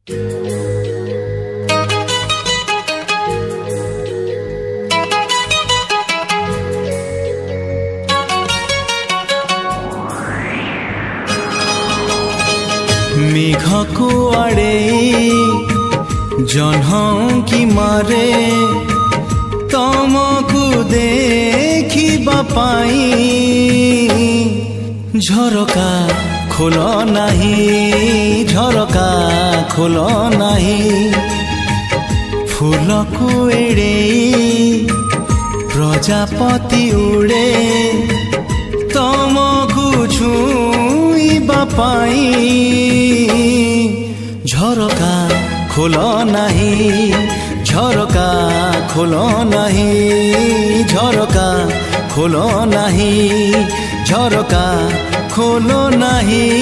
मेघ को आड़े जह्न की मारे तमको देखिबा पाई झरका खोल नहीं झरका खोल नहीं फूल को एड़े प्रजापति उड़े तमको छुईबा पाई झरका खोल नहीं झरका खोल नहीं झरका खोल नहीं झरका खोल नहीं।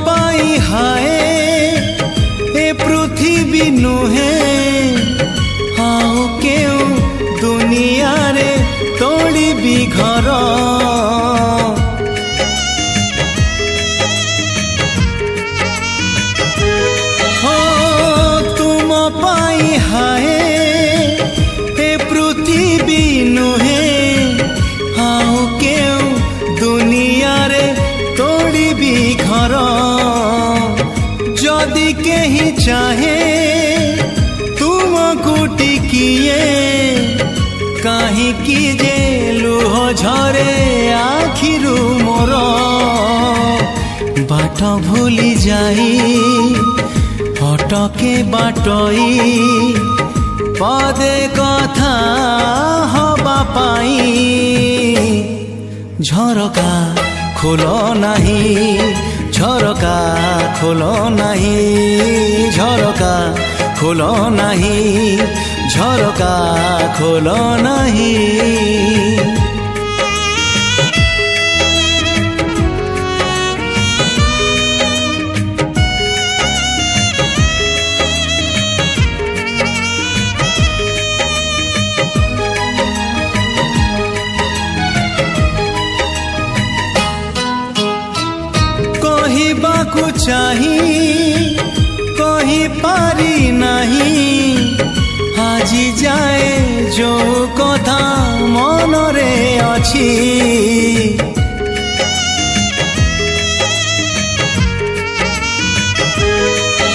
पाई हाय ए पृथ्वी नुहे हाउ केउ दुनिया रे तोड़ी भी घर हो तुम पाई हाय ए पृथ्वी नुहे हाउ केउ दुनिया रे तोड़ी भी घर जदि कहीं चाहे तुमको टिकिए कहीं की जे लुह झरे आखिरु मोर बाट भूली जाई हटके बाटई पदे कथा हवा पाई झरका खोल नहीं झरका खोल नहीं झरका खोल नहीं झरका खोल नहीं। कहबाकू चाही कही पारी नहीं आजी जाए जो कथा मन रे अछि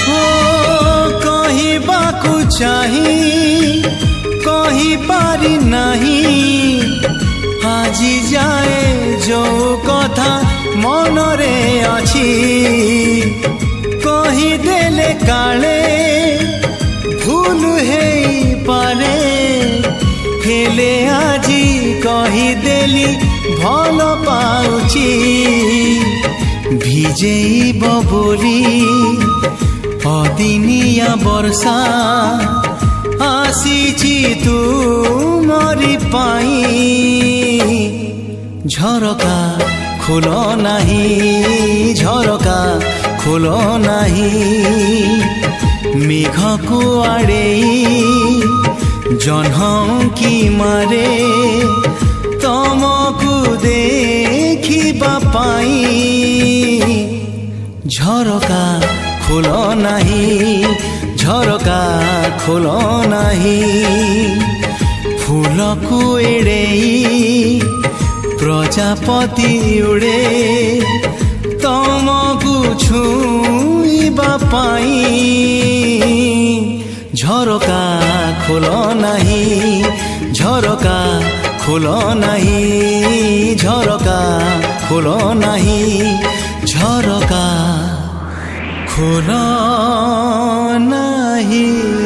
हो कहबाकू चाही कही पारी नहीं आजी जाए जो कथा मन रे अछि कही देले काले भूल हेई पारे हेले आजी कही देली भल पाउची भिजेइब बोली अदिनिया वर्षा आसीची तू मरी पाई झरका खोल नहीं झरका खोल नहीं मेघ को आड़े जह्न की मारे तमको देखिबा पाई झरका खोल नहीं झरका खोल नहीं फूल को एड़े प्रजापति उड़े तमको छुईबा पाई झरका खोल नहीं झरका खोल नहीं झरका खोल नहीं झरका खोल नहीं।